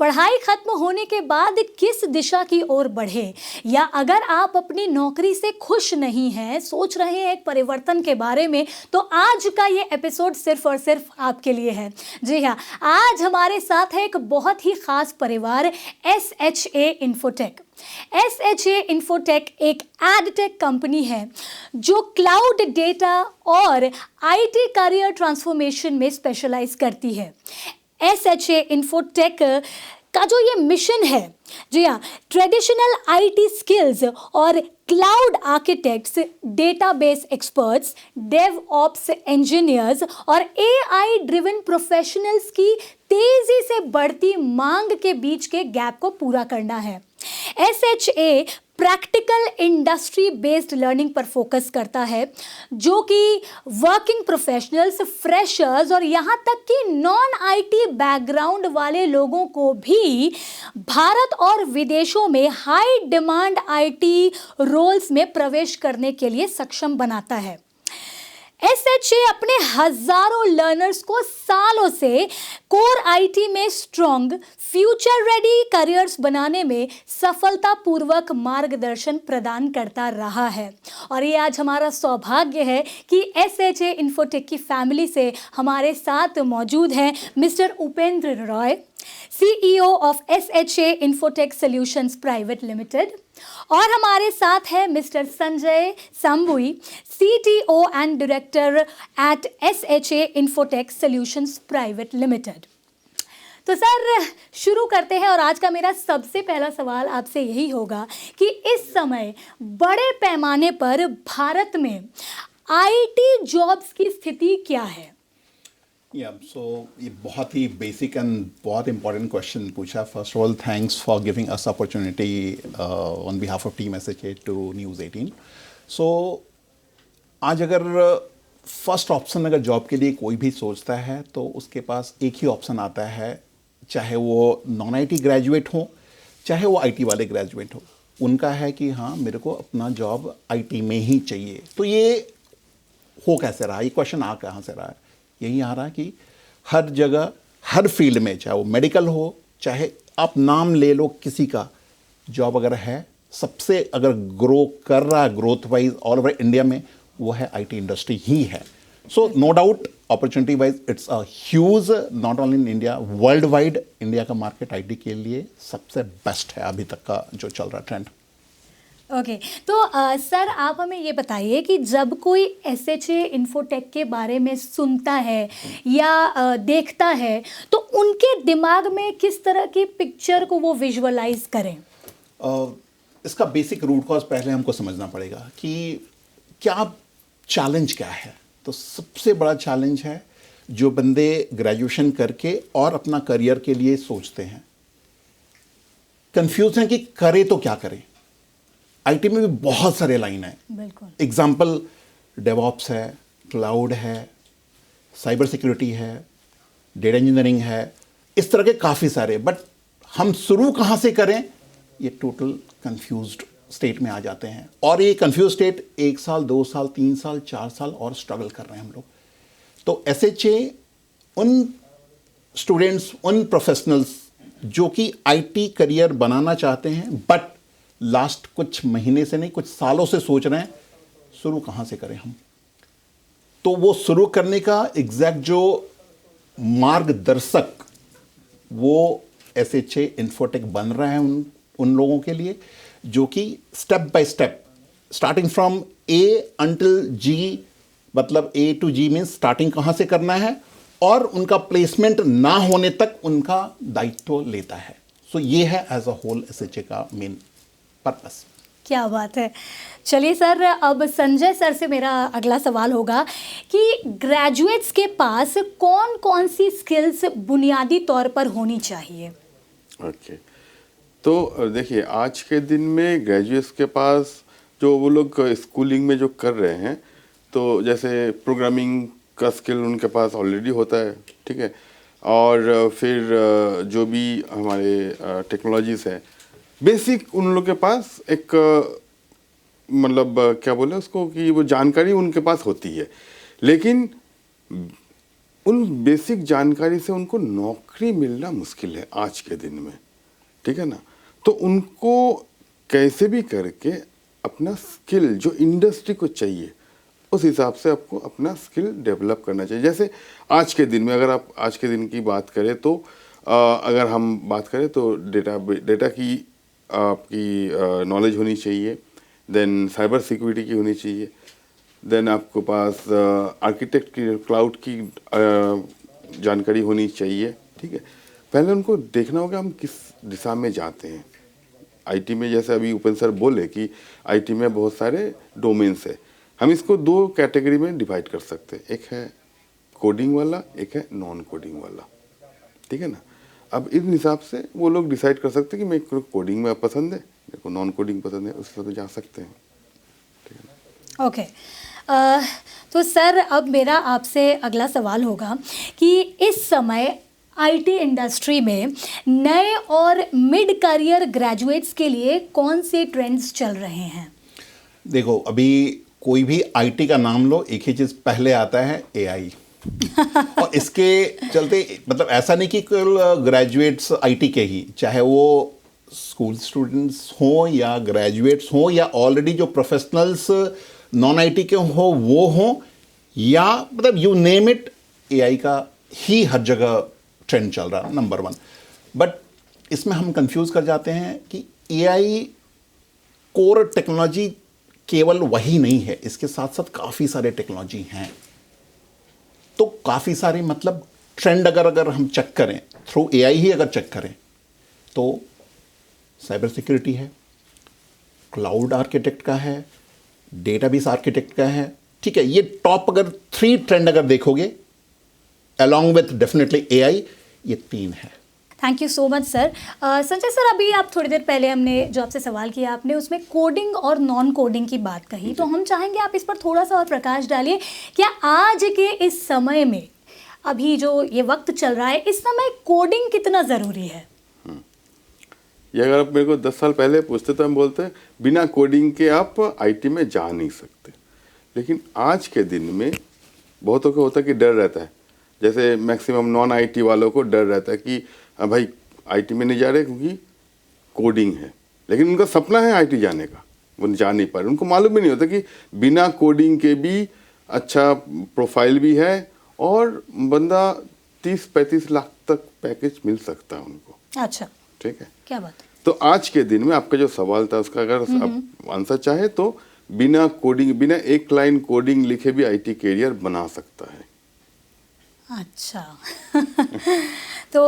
पढ़ाई खत्म होने के बाद किस दिशा की ओर बढ़े, या अगर आप अपनी नौकरी से खुश नहीं हैं, सोच रहे हैं एक परिवर्तन के बारे में, तो आज का ये एपिसोड सिर्फ और सिर्फ आपके लिए है। जी हाँ, आज हमारे साथ है एक बहुत ही खास परिवार, SHA इन्फोटेक। SHA इन्फोटेक एक एडटेक कंपनी है जो क्लाउड डेटा और IT करियर ट्रांसफॉर्मेशन में स्पेशलाइज करती है। SHA इन्फोटेक का जो ये मिशन है, जी हाँ, ट्रेडिशनल IT स्किल्स और cloud architects, database experts, DevOps engineers और AI ड्रिवन प्रोफेशनल्स की तेजी से बढ़ती मांग के बीच के गैप को पूरा करना है। SHA practical industry based learning पर फोकस करता है, जो कि वर्किंग प्रोफेशनल्स, फ्रेशर्स और यहाँ तक कि नॉन IT बैकग्राउंड वाले लोगों को भी भारत और विदेशों में हाई डिमांड IT रोल्स में प्रवेश करने के लिए सक्षम बनाता है। SHA अपने हजारों लर्नर्स को सालों से कोर IT में स्ट्रॉन्ग, फ्यूचर रेडी करियर्स बनाने में सफलतापूर्वक मार्गदर्शन प्रदान करता रहा है। और ये आज हमारा सौभाग्य है कि SHA इन्फोटेक की फैमिली से हमारे साथ मौजूद हैं mister Upendra Roy, CEO of SHA infotech solutions private limited, और हमारे साथ है mister Sanjay Sambui, CTO and director at SHA infotech solutions private limited. तो सर, शुरू करते हैं, और आज का मेरा सबसे पहला सवाल आपसे यही होगा कि इस समय बड़े पैमाने पर भारत में IT जॉब्स की स्थिति क्या है? ये बहुत ही बेसिक एंड बहुत इंपॉर्टेंट क्वेश्चन पूछा। First of all, thanks for giving us opportunity on behalf of team SHA to news 18। आज अगर फर्स्ट ऑप्शन अगर जॉब के लिए कोई भी सोचता है तो उसके पास एक ही ऑप्शन आता है, चाहे वो नॉन IT ग्रेजुएट हो, चाहे वो IT वाले ग्रेजुएट हो। उनका है कि हाँ, मेरे को अपना जॉब IT में ही चाहिए। तो ये हो कैसे रहा, ये क्वेश्चन आ कहाँ से रहा है? यही आ रहा है कि हर जगह, हर फील्ड में, चाहे वो मेडिकल हो, चाहे आप नाम ले लो किसी का, जॉब अगर है, सबसे अगर ग्रो कर रहा है growth wise all over India में, वो है IT इंडस्ट्री ही है। So no doubt, opportunity wise it's a huge, not only in India, world wide India का मार्केट IT के लिए सबसे बेस्ट है अभी तक का जो चल रहा ट्रेंड। ओके, तो सर, आप हमें ये बताइए कि जब कोई SHA इन्फोटेक के बारे में सुनता है या देखता है, तो उनके दिमाग में किस तरह की पिक्चर को वो विजुअलाइज करें? इसका बेसिक रूट कॉज पहले हमको समझना पड़ेगा कि क्या चैलेंज क्या है। तो सबसे बड़ा चैलेंज है जो बंदे ग्रेजुएशन करके और अपना करियर के लिए सोचते हैं, कंफ्यूज हैं कि करे तो क्या करें। IT में भी बहुत सारे लाइन है। बिल्कुल। एग्जाम्पल, डेवऑप्स है, क्लाउड है, साइबर सिक्योरिटी है, डेटा इंजीनियरिंग है, इस तरह के काफ़ी सारे। बट हम शुरू कहाँ से करें, ये टोटल कंफ्यूज्ड स्टेट में आ जाते हैं। और ये कंफ्यूज स्टेट 1 साल, 2 साल, 3 साल, 4 साल और स्ट्रगल कर रहे हैं हम लोग। तो SHA उन स्टूडेंट्स, उन प्रोफेशनल्स जो कि IT करियर बनाना चाहते हैं, बट लास्ट कुछ महीने से नहीं, कुछ सालों से सोच रहे हैं शुरू कहाँ से करें हम, तो वो शुरू करने का एग्जैक्ट जो मार्गदर्शक वो SHA इन्फोटेक बन रहा है उन लोगों के लिए, जो कि step by step, starting from A until G, मतलब A to G means starting कहाँ से करना है, और उनका प्लेसमेंट ना होने तक उनका दायित्व लेता है। सो ये है एज अ होल SHA का मेन पर्पस। क्या बात है। चलिए सर, अब संजय सर से मेरा अगला सवाल होगा कि ग्रेजुएट्स के पास कौन कौन सी स्किल्स बुनियादी तौर पर होनी चाहिए? ओके, तो देखिए, आज के दिन में ग्रेजुएट्स के पास जो वो लोग स्कूलिंग में जो कर रहे हैं, तो जैसे प्रोग्रामिंग का स्किल उनके पास ऑलरेडी होता है, ठीक है, और फिर जो भी हमारे टेक्नोलॉजीज़ है, बेसिक उन लोग के पास एक मतलब क्या बोले उसको कि वो जानकारी उनके पास होती है। लेकिन उन बेसिक जानकारी से उनको नौकरी मिलना मुश्किल है आज के दिन में, ठीक है ना। तो उनको कैसे भी करके अपना स्किल जो इंडस्ट्री को चाहिए उस हिसाब से आपको अपना स्किल डेवलप करना चाहिए। जैसे आज के दिन में अगर आप आज के दिन की बात करें तो अगर हम बात करें तो डेटा की आपकी नॉलेज होनी चाहिए, देन साइबर सिक्योरिटी की होनी चाहिए, देन आपको पास आर्किटेक्ट की क्लाउड की जानकारी होनी चाहिए, ठीक है। पहले उनको देखना होगा हम किस दिशा में जाते हैं। आईटी में जैसे अभी उपेंद्र सर बोले कि आईटी में बहुत सारे डोमेन्स है, हम इसको 2 कैटेगरी में डिवाइड कर सकते हैं, एक है कोडिंग वाला, एक है नॉन कोडिंग वाला, ठीक है ना। अब इस हिसाब से वो लोग डिसाइड कर सकते हैं कि मेरे को कोडिंग में पसंद है, मेरे को नॉन कोडिंग पसंद है, उस पर जा सकते हैं, ठीक है ना। ओके तो सर अब मेरा आपसे अगला सवाल होगा कि इस समय आईटी इंडस्ट्री में नए और मिड करियर ग्रेजुएट्स के लिए कौन से ट्रेंड्स चल रहे हैं? देखो, अभी कोई भी आईटी का नाम लो, एक ही चीज़ पहले आता है, एआई। और इसके चलते मतलब ऐसा नहीं कि केवल ग्रेजुएट्स आईटी के ही, चाहे वो स्कूल स्टूडेंट्स हों या ग्रेजुएट्स हों या ऑलरेडी जो प्रोफेशनल्स नॉन आईटी के हो वो हों, या मतलब यू नेम इट, एआई का ही हर जगह ट्रेंड चल रहा है, नंबर 1। बट इसमें हम कंफ्यूज कर जाते हैं कि एआई कोर टेक्नोलॉजी केवल वही नहीं है, इसके साथ साथ काफ़ी सारे टेक्नोलॉजी हैं। तो काफ़ी सारे मतलब ट्रेंड अगर हम चेक करें थ्रू एआई ही अगर चेक करें तो साइबर सिक्योरिटी है, क्लाउड आर्किटेक्ट का है, डेटाबेस आर्किटेक्ट का है, ठीक है। ये टॉप अगर 3 ट्रेंड अगर देखोगे अलॉन्ग विथ डेफिनेटली एआई, ये 3 है। Thank you so much sir. Sanjay sir, अभी आप थोड़ी देर पहले हमने जो आपसे सवाल किया, आपने उसमें कोडिंग और नॉन कोडिंग की बात कही, तो हम चाहेंगे आप इस पर थोड़ा सा और प्रकाश डालिए। क्या आज के इस समय में, अभी जो ये वक्त चल रहा है, इस समय कोडिंग कितना ज़रूरी है? ये अगर आप मेरे को 10 साल पहले पूछते तो हम बोलते हैं बिना कोडिंग के आप आईटी में जा नहीं सकते। लेकिन आज के दिन में बहुतों को होता है कि डर रहता है, जैसे मैक्सिमम नॉन आईटी वालों को डर रहता है कि भाई आईटी में नहीं जा रहे क्योंकि कोडिंग है, लेकिन उनका सपना है आईटी जाने का, वो जा नहीं पा रहे। उनको मालूम भी नहीं होता कि बिना कोडिंग के भी अच्छा प्रोफाइल भी है और बंदा 30-35 लाख तक पैकेज मिल सकता है उनको। अच्छा, ठीक है, क्या बात है। तो आज के दिन में आपका जो सवाल था उसका अगर आप आंसर चाहे तो बिना कोडिंग, बिना एक लाइन कोडिंग लिखे भी आईटी करियर बना सकता है। अच्छा तो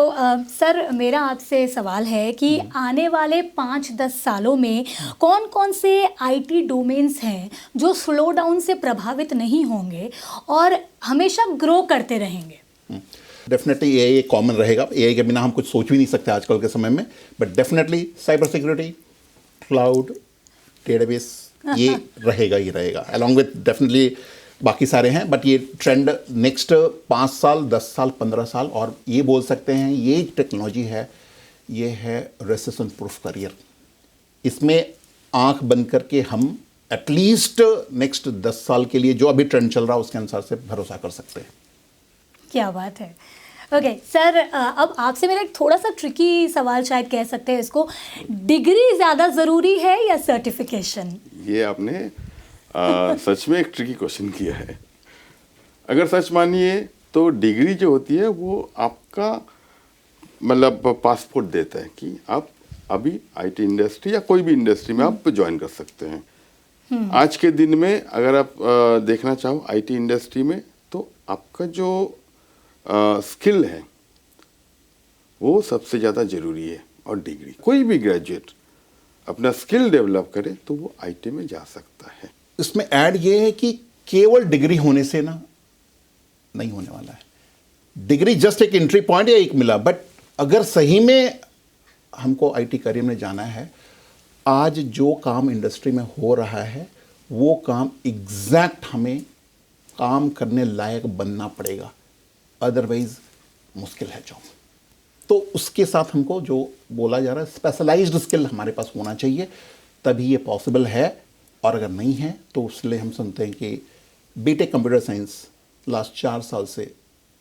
सर, मेरा आपसे सवाल है कि आने वाले 5-10 सालों में कौन कौन से आईटी डोमेन्स हैं जो स्लो डाउन से प्रभावित नहीं होंगे और हमेशा ग्रो करते रहेंगे? डेफिनेटली एआई कॉमन रहेगा, एआई के बिना हम कुछ सोच भी नहीं सकते आजकल के समय में। But definitely cyber security, cloud, database, ये रहेगा ही रहेगा, अलॉन्ग विथ डेफिनेटली बाकी सारे हैं। बट ये ट्रेंड नेक्स्ट 5 साल, 10 साल, 15 साल, और ये बोल सकते हैं ये टेक्नोलॉजी है, ये है रेसेशन प्रूफ करियर। इसमें आंख बंद करके हम एटलीस्ट नेक्स्ट 10 साल के लिए जो अभी ट्रेंड चल रहा है उसके अनुसार से भरोसा कर सकते हैं। क्या बात है। ओके सर, अब आपसे मेरा एक थोड़ा सा ट्रिकी सवाल शायद कह सकते हैं इसको, डिग्री ज़्यादा ज़रूरी है या सर्टिफिकेशन? ये आपने सच में एक ट्रिकी क्वेश्चन किया है। अगर सच मानिए तो डिग्री जो होती है वो आपका मतलब पासपोर्ट देता है कि आप अभी आईटी इंडस्ट्री या कोई भी इंडस्ट्री में आप ज्वाइन कर सकते हैं। आज के दिन में अगर आप देखना चाहो आईटी इंडस्ट्री में तो आपका जो स्किल है वो सबसे ज़्यादा ज़रूरी है, और डिग्री कोई भी ग्रेजुएट अपना स्किल डेवलप करे तो वो आईटी में जा सकता है। इसमें ऐड ये है कि केवल डिग्री होने से ना नहीं होने वाला है। डिग्री जस्ट एक एंट्री पॉइंट या एक मिला, बट अगर सही में हमको आईटी करियर में जाना है, आज जो काम इंडस्ट्री में हो रहा है वो काम एग्जैक्ट हमें काम करने लायक बनना पड़ेगा, अदरवाइज मुश्किल है जॉब। तो उसके साथ हमको जो बोला जा रहा है स्पेशलाइज्ड स्किल हमारे पास होना चाहिए, तभी ये पॉसिबल है। और अगर नहीं है तो उसलिए हम सुनते हैं कि बीटेक कंप्यूटर साइंस लास्ट 4 साल से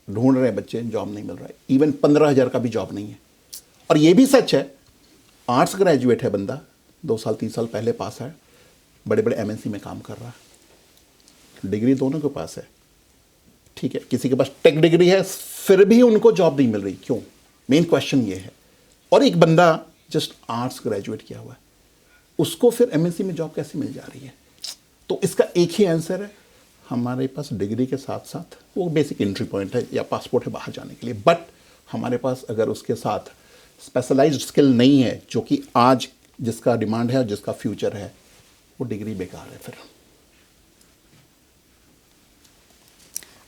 ढूंढ रहे हैं बच्चे, जॉब नहीं मिल रहा है, इवन 15,000 का भी जॉब नहीं है। और ये भी सच है, आर्ट्स ग्रेजुएट है बंदा, 2 साल 3 साल पहले पास है, बड़े बड़े एमएनसी में काम कर रहा है, डिग्री दोनों के पास है, ठीक है, किसी के पास टेक डिग्री है, फिर भी उनको जॉब नहीं मिल रही, क्यों? मेन क्वेश्चन ये है। और एक बंदा जस्ट आर्ट्स ग्रेजुएट किया हुआ है, उसको फिर एमएनसी में जॉब कैसे मिल जा रही है? तो इसका एक ही आंसर है, हमारे पास डिग्री के साथ साथ वो बेसिक एंट्री पॉइंट है या पासपोर्ट है बाहर जाने के लिए, बट हमारे पास अगर उसके साथ स्पेशलाइज्ड स्किल नहीं है, जो कि आज जिसका डिमांड है और जिसका फ्यूचर है, वो डिग्री बेकार है फिर।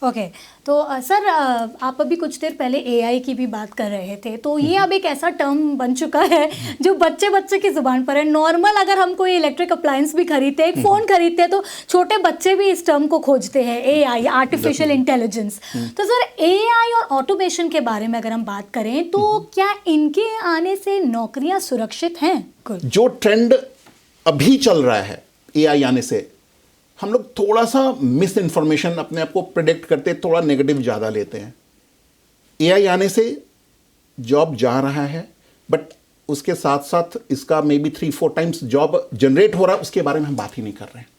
ओके तो सर आप अभी कुछ देर पहले एआई की भी बात कर रहे थे, तो ये अब एक ऐसा टर्म बन चुका है जो बच्चे बच्चे की ज़ुबान पर है। नॉर्मल अगर हम कोई इलेक्ट्रिक अप्लायंस भी खरीदते हैं, एक फ़ोन खरीदते हैं, तो छोटे बच्चे भी इस टर्म को खोजते हैं, एआई, आर्टिफिशियल इंटेलिजेंस। तो सर एआई और ऑटोमेशन के बारे में अगर हम बात करें तो क्या इनके आने से नौकरियां सुरक्षित हैं? जो ट्रेंड अभी चल रहा है एआई आने से, हम लोग थोड़ा सा मिस इन्फॉर्मेशन अपने आप को प्रेडिक्ट करते, थोड़ा नेगेटिव ज़्यादा लेते हैं। एआई आने से जॉब जा रहा है, बट उसके साथ साथ इसका may be 3-4 times job generate हो रहा है, उसके बारे में हम बात ही नहीं कर रहे हैं।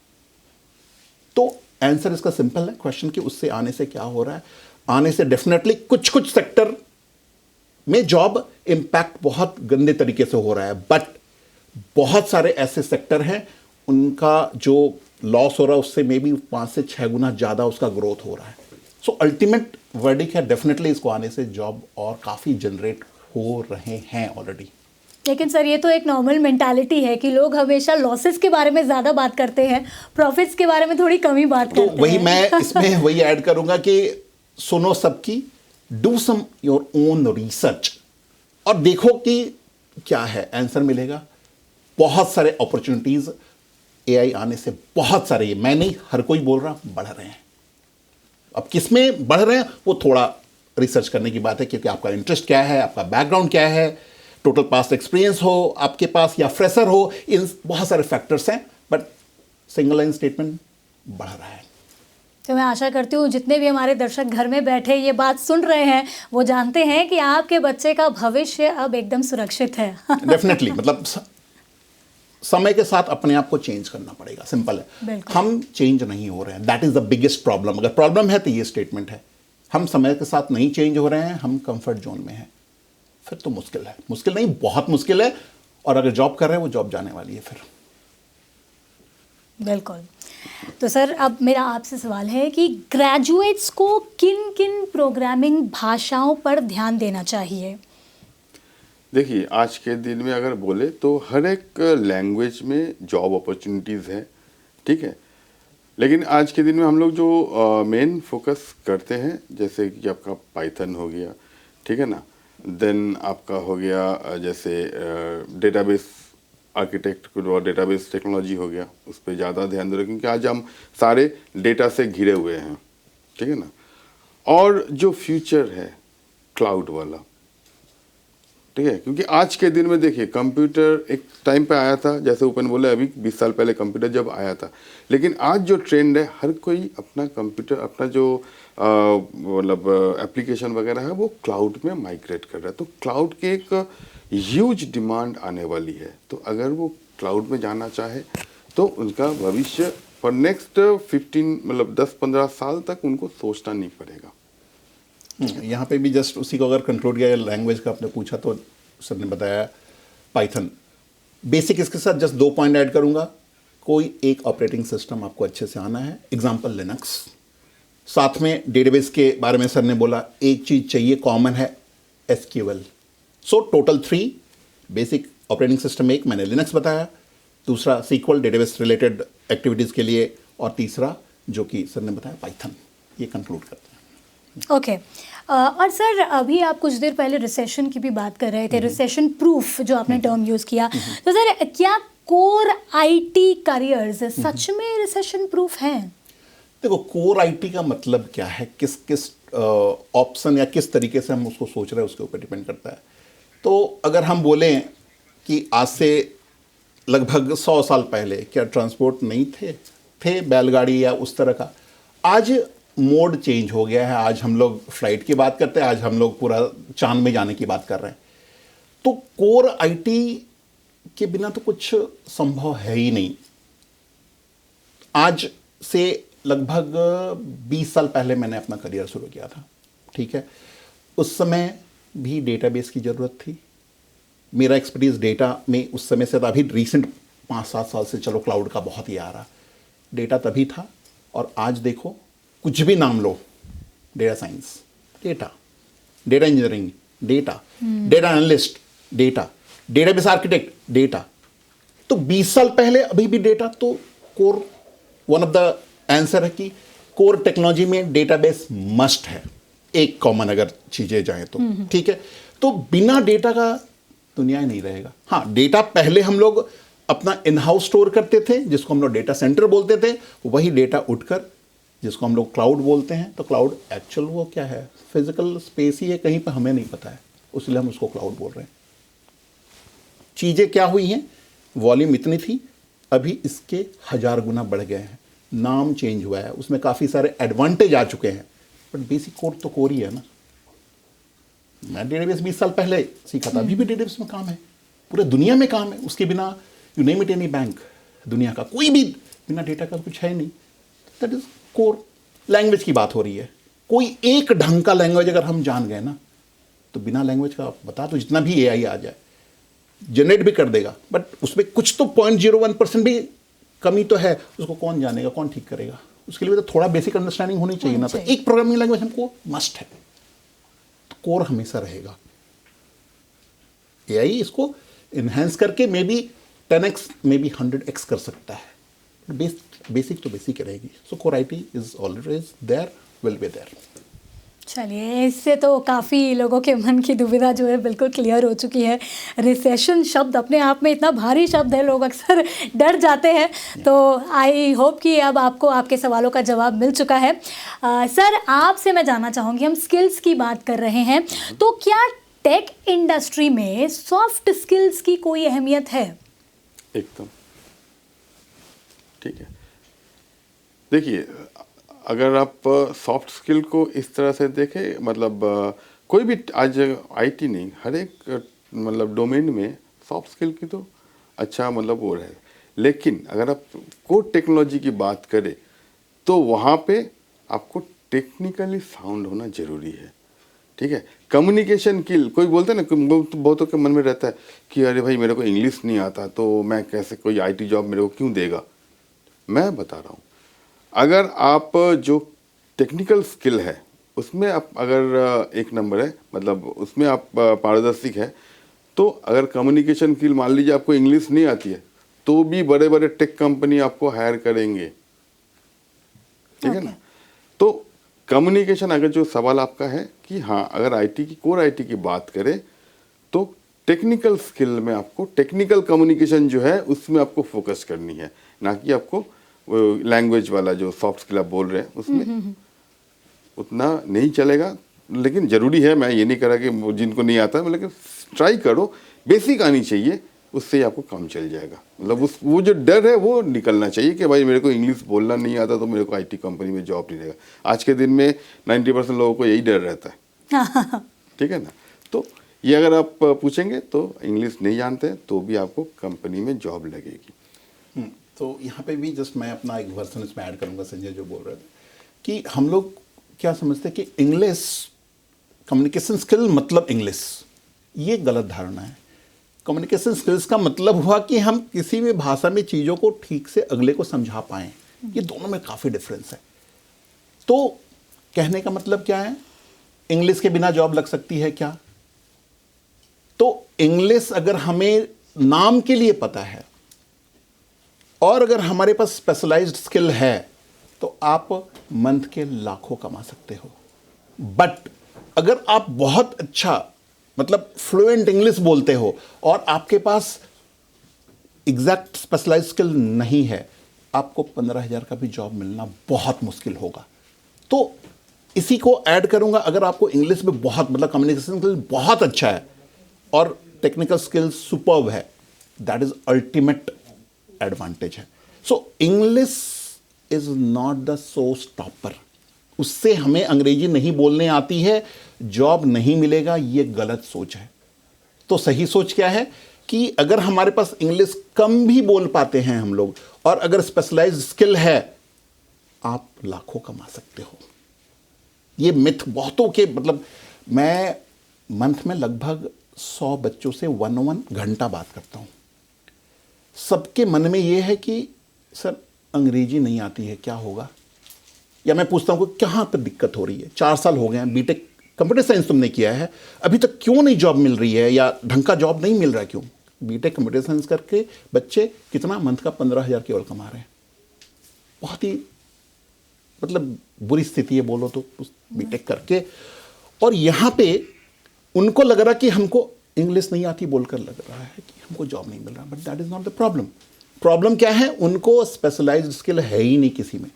तो आंसर इसका सिंपल है क्वेश्चन कि उससे आने से क्या हो रहा है। आने से डेफिनेटली कुछ कुछ सेक्टर में जॉब इम्पैक्ट बहुत गंदे तरीके से हो रहा है, बट बहुत सारे ऐसे सेक्टर हैं उनका जो लॉस हो रहा है उससे मे बी 5 से 6 गुना ज़्यादा उसका ग्रोथ हो रहा है। सो अल्टीमेट वर्डिक है, डेफिनेटली इसको आने से जॉब और काफ़ी जनरेट हो रहे हैं ऑलरेडी। लेकिन सर ये तो एक नॉर्मल मेंटालिटी है कि लोग हमेशा लॉसेस के बारे में ज़्यादा बात करते हैं, प्रॉफिट्स के बारे में थोड़ी कम ही बात करते हैं। तो वही मैं इसमें वही ऐड करूंगा कि सुनो सबकी, do some your own research और देखो कि क्या है, आंसर मिलेगा। बहुत सारे अपॉर्चुनिटीज एआई आने से बहुत सारे, ये मैं नहीं हर कोई बोल रहा, बढ़ रहे हैं। अब किस में बढ़ रहे हैं वो थोड़ा रिसर्च करने की बात है, क्योंकि आपका इंटरेस्ट क्या है, आपका बैकग्राउंड क्या है, टोटल पास्ट एक्सपीरियंस हो आपके पास या फ्रेशर हो, इन बहुत सारे फैक्टर्स हैं, बट सिंगल लाइन स्टेटमेंट बढ़ रहा है। तो मैं आशा करती हूँ जितने भी हमारे दर्शक घर में बैठे ये बात सुन रहे हैं वो जानते हैं कि आपके बच्चे का भविष्य अब एकदम सुरक्षित है। डेफिनेटली मतलब समय के साथ अपने आप को चेंज करना पड़ेगा, सिंपल है। हम चेंज नहीं हो रहे हैं, that is the biggest problem. अगर प्रॉब्लम है तो ये स्टेटमेंट है, हम समय के साथ नहीं चेंज हो रहे हैं, हम कंफर्ट जोन में हैं, फिर तो मुश्किल है, मुश्किल नहीं बहुत मुश्किल है। और अगर जॉब कर रहे हैं वो जॉब जाने वाली है फिर। बिल्कुल। तो सर अब मेरा आपसे सवाल है कि ग्रेजुएट्स को किन किन प्रोग्रामिंग भाषाओं पर ध्यान देना चाहिए? देखिए आज के दिन में अगर बोले तो हर एक लैंग्वेज में जॉब अपॉर्चुनिटीज़ है, ठीक है। लेकिन आज के दिन में हम लोग जो मेन फोकस करते हैं, जैसे कि आपका पाइथन हो गया, ठीक है ना, देन आपका हो गया जैसे डेटाबेस आर्किटेक्ट और डेटाबेस टेक्नोलॉजी हो गया, उस पर ज़्यादा ध्यान दे रहे क्योंकि आज हम सारे डेटा से घिरे हुए हैं, ठीक है ना। और जो फ्यूचर है क्लाउड वाला, ठीक है, क्योंकि आज के दिन में देखिए कंप्यूटर एक टाइम पे आया था, जैसे ओपन बोले अभी 20 साल पहले कंप्यूटर जब आया था, लेकिन आज जो ट्रेंड है हर कोई अपना कंप्यूटर, अपना जो मतलब एप्लीकेशन वगैरह है वो क्लाउड में माइग्रेट कर रहा है। तो क्लाउड की एक ह्यूज डिमांड आने वाली है, तो अगर वो क्लाउड में जाना चाहे तो उनका भविष्य फॉर नेक्स्ट 15 मतलब 10-15 साल तक उनको सोचना नहीं पड़ेगा। यहाँ पे भी जस्ट उसी को अगर कंक्लूड किया, लैंग्वेज का आपने पूछा तो सर ने बताया पाइथन बेसिक, इसके साथ जस्ट 2 पॉइंट ऐड करूँगा। कोई एक ऑपरेटिंग सिस्टम आपको अच्छे से आना है, एग्जांपल लिनक्स, साथ में डेटाबेस के बारे में सर ने बोला एक चीज़ चाहिए कॉमन है, SQL. So total 3 basic operating system, एक मैंने लिनक्स बताया, दूसरा सीक्वल डेटाबेस रिलेटेड एक्टिविटीज़ के लिए, और तीसरा जो कि सर ने बताया पाइथन। ये कंक्लूड करते हैं। ओके और सर अभी आप कुछ देर पहले रिसेशन की भी बात कर रहे थे, रिसेशन प्रूफ जो आपने टर्म यूज़ किया, तो सर क्या कोर आईटी करियर्स सच में रिसेशन प्रूफ हैं? देखो कोर आईटी का मतलब क्या है, किस किस ऑप्शन या किस तरीके से हम उसको सोच रहे हैं उसके ऊपर डिपेंड करता है। तो अगर हम बोलें कि आज से लगभग 100 साल पहले क्या ट्रांसपोर्ट नहीं थे बैलगाड़ी या उस तरह का, आज मोड चेंज हो गया है। आज हम लोग फ्लाइट की बात करते हैं, आज हम लोग पूरा चांद में जाने की बात कर रहे हैं। तो कोर आईटी के बिना तो कुछ संभव है ही नहीं। आज से लगभग 20 साल पहले मैंने अपना करियर शुरू किया था, ठीक है। उस समय भी डेटाबेस की ज़रूरत थी। मेरा एक्सपर्टीज डेटा में उस समय से था। अभी रिसेंट 5-7 साल से चलो क्लाउड का बहुत ही आ रहा। डेटा तभी था, और आज देखो कुछ भी नाम लो, data science data, data engineering data, data analyst data, database architect data. तो 20 साल पहले अभी भी डेटा तो core, one of the answer है कि कोर टेक्नोलॉजी में डेटाबेस मस्ट है, एक कॉमन अगर चीजें जाए तो, ठीक है। तो बिना डेटा का दुनिया ही नहीं रहेगा। हाँ, डेटा पहले हम लोग अपना इन हाउस स्टोर करते थे, जिसको हम लोग डेटा सेंटर बोलते थे। वही डेटा उठकर जिसको हम लोग क्लाउड बोलते हैं, तो क्लाउड एक्चुअल वो क्या है, फिजिकल स्पेस ही है, कहीं पर हमें नहीं पता है, इसलिए हम उसको क्लाउड बोल रहे हैं। चीज़ें क्या हुई हैं, वॉल्यूम इतनी थी, अभी इसके 1000 गुना बढ़ गए हैं। नाम चेंज हुआ है, उसमें काफ़ी सारे एडवांटेज आ चुके हैं, बट बेसिक कोर तो कोर ही है ना। मैं डेटाबेस 20 साल पहले सीखा था, अभी भी डेटाबेस में काम है, पूरे दुनिया में काम है। उसके बिना you name it any bank, दुनिया का कोई भी बिना डेटा का कुछ है नहीं। That is core. लैंग्वेज की बात हो रही है, कोई एक ढंग का लैंग्वेज अगर हम जान गए ना, तो बिना लैंग्वेज का बता तो जितना भी एआई आ जाए जनरेट भी कर देगा, बट उसमें कुछ तो 0.01% भी कमी तो है। उसको कौन जानेगा, कौन ठीक करेगा? उसके लिए तो थोड़ा बेसिक अंडरस्टैंडिंग होनी चाहिए ना। तो एक प्रोग्रामिंग लैंग्वेज हमको मस्ट है, तो कोर हमेशा रहेगा। एआई इसको इन्हेंस करके may be 10x may be 100x कर सकता है, बेसिक तो बेसिक रहेगी। So core IT is always there, will be there. चलिए, इससे तो काफ़ी लोगों के मन की दुविधा जो है बिल्कुल क्लियर हो चुकी है। रिसेशन शब्द अपने आप में इतना भारी शब्द है, लोग अक्सर डर जाते हैं। तो आई होप कि अब आपको आपके सवालों का जवाब मिल चुका है। सर, आपसे मैं जानना चाहूँगी, हम स्किल्स की बात कर रहे हैं, तो क्या टेक इंडस्ट्री में सॉफ्ट स्किल्स की कोई अहमियत है? एकदम ठीक है। देखिए, अगर आप सॉफ्ट स्किल को इस तरह से देखें, मतलब कोई भी आज आईटी नहीं, हर एक मतलब डोमेन में सॉफ्ट स्किल की तो अच्छा मतलब वो है। लेकिन अगर आप कोर टेक्नोलॉजी की बात करें, तो वहाँ पे आपको टेक्निकली साउंड होना ज़रूरी है, ठीक है। कम्युनिकेशन स्किल, कोई बोलते हैं ना, बहुतों के मन में रहता है कि अरे भाई मेरे को इंग्लिश नहीं आता, तो मैं कैसे, कोई आईटी जॉब मेरे को क्यों देगा। मैं बता रहा हूँ, अगर आप जो टेक्निकल स्किल है उसमें आप अगर 1 नंबर है, मतलब उसमें आप पारदर्शिक है, तो अगर कम्युनिकेशन स्किल, मान लीजिए आपको इंग्लिश नहीं आती है, तो भी बड़े बड़े टेक कंपनी आपको हायर करेंगे, ठीक है ना। तो कम्युनिकेशन, अगर जो सवाल आपका है कि हाँ, अगर आईटी की, कोर आईटी की बात करें, तो टेक्निकल स्किल में आपको टेक्निकल कम्युनिकेशन जो है उसमें आपको फोकस करनी है, ना कि आपको लैंग्वेज वाला जो सॉफ्ट स्किल आप बोल रहे हैं उसमें उतना नहीं चलेगा। लेकिन ज़रूरी है, मैं ये नहीं कह रहा कि जिनको नहीं आता, लेकिन ट्राई करो, बेसिक आनी चाहिए, उससे आपको काम चल जाएगा। मतलब वो जो डर है वो निकलना चाहिए कि भाई मेरे को इंग्लिश बोलना नहीं आता तो मेरे को आईटी कंपनी में जॉब नहीं रहेगा। आज के दिन में 90% लोगों को यही डर रहता है, ठीक है ना। तो ये अगर आप पूछेंगे तो इंग्लिश नहीं जानते तो भी आपको कंपनी में जॉब लगेगी। तो यहाँ पे भी जस्ट मैं अपना एक वर्सन इसमें ऐड करूँगा, संजय जो बोल रहे थे कि हम लोग क्या समझते हैं कि इंग्लिश कम्युनिकेशन स्किल मतलब इंग्लिश, ये गलत धारणा है। कम्युनिकेशन स्किल्स का मतलब हुआ कि हम किसी भी भाषा में चीज़ों को ठीक से अगले को समझा पाएं। ये दोनों में काफ़ी डिफरेंस है। तो कहने का मतलब क्या है, इंग्लिश के बिना जॉब लग सकती है क्या? तो इंग्लिश अगर हमें नाम के लिए पता है और अगर हमारे पास स्पेशलाइज्ड स्किल है तो आप मंथ के लाखों कमा सकते हो। बट अगर आप बहुत अच्छा मतलब फ्लुएंट इंग्लिश बोलते हो और आपके पास एग्जैक्ट स्पेशलाइज्ड स्किल नहीं है, आपको 15,000 का भी जॉब मिलना बहुत मुश्किल होगा। तो इसी को ऐड करूंगा, अगर आपको इंग्लिश में बहुत मतलब कम्युनिकेशन स्किल बहुत अच्छा है और टेक्निकल स्किल्स सुपर्ब है, दैट इज अल्टीमेट एडवांटेज है। So English is not the show stopper. उससे हमें अंग्रेजी नहीं बोलने आती है, जॉब नहीं मिलेगा, ये गलत सोच है। तो सही सोच क्या है कि अगर हमारे पास इंग्लिश कम भी बोल पाते हैं हम लोग, और अगर स्पेशलाइज्ड स्किल है, आप लाखों कमा सकते हो। ये मिथ बहुतों के, मतलब मैं मंथ में लगभग 100 बच्चों से 1-on-1 घंटा बात करता हूँ। सबके मन में ये है कि सर अंग्रेजी नहीं आती है, क्या होगा? या मैं पूछता हूँ कि कहाँ पर दिक्कत हो रही है? 4 साल हो गए हैं, बीटेक कंप्यूटर साइंस तुमने किया है, अभी तक क्यों नहीं जॉब मिल रही है, या ढंग का जॉब नहीं मिल रहा है, क्यों? बीटेक कंप्यूटर साइंस करके बच्चे कितना मंथ का 15,000 केवल कमा रहे हैं। बहुत ही मतलब बुरी स्थिति है बोलो तो, उस बीटेक करके। और यहाँ पे उनको लग रहा कि हमको इंग्लिश नहीं आती बोलकर लग रहा है कि हमको जॉब नहीं मिल रहा, but that is not the problem. Problem क्या है? उनको स्पेशलाइज्ड स्किल है ही नहीं किसी में,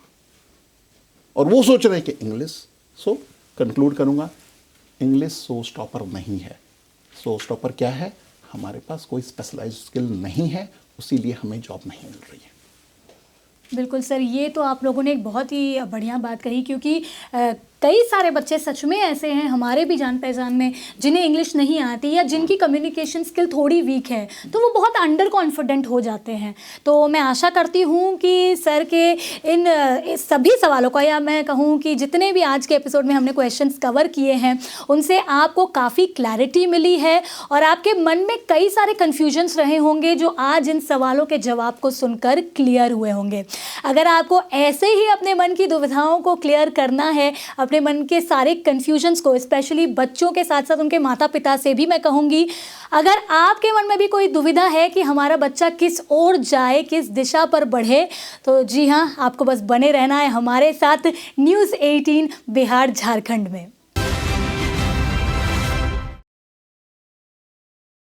और वो सोच रहे हैं कि इंग्लिश। सो कंक्लूड करूंगा, इंग्लिश शो स्टॉपर नहीं है। शो स्टॉपर क्या है? हमारे पास कोई स्पेशलाइज्ड स्किल नहीं है, इसीलिए हमें जॉब नहीं मिल रही है। बिल्कुल सर, ये तो आप लोगों ने एक बहुत ही बढ़िया बात कही, क्योंकि कई सारे बच्चे सच में ऐसे हैं हमारे भी जान पहचान में जिन्हें इंग्लिश नहीं आती या जिनकी कम्युनिकेशन स्किल थोड़ी वीक है, तो वो बहुत अंडर कॉन्फिडेंट हो जाते हैं। तो मैं आशा करती हूँ कि सर के इस सभी सवालों का, या मैं कहूँ कि जितने भी आज के एपिसोड में हमने क्वेश्चंस कवर किए हैं, उनसे आपको काफ़ी क्लैरिटी मिली है, और आपके मन में कई सारे कन्फ्यूजन्स रहे होंगे जो आज इन सवालों के जवाब को सुनकर क्लियर हुए होंगे। अगर आपको ऐसे ही अपने मन की दुविधाओं को क्लियर करना है, अपने मन के सारे कन्फ्यूजन्स को, स्पेशली बच्चों के साथ साथ उनके माता पिता से भी मैं कहूँगी, अगर आपके मन में भी कोई दुविधा है कि हमारा बच्चा किस ओर जाए, किस दिशा पर बढ़े, तो जी हाँ, आपको बस बने रहना है हमारे साथ न्यूज़ 18 बिहार झारखंड में।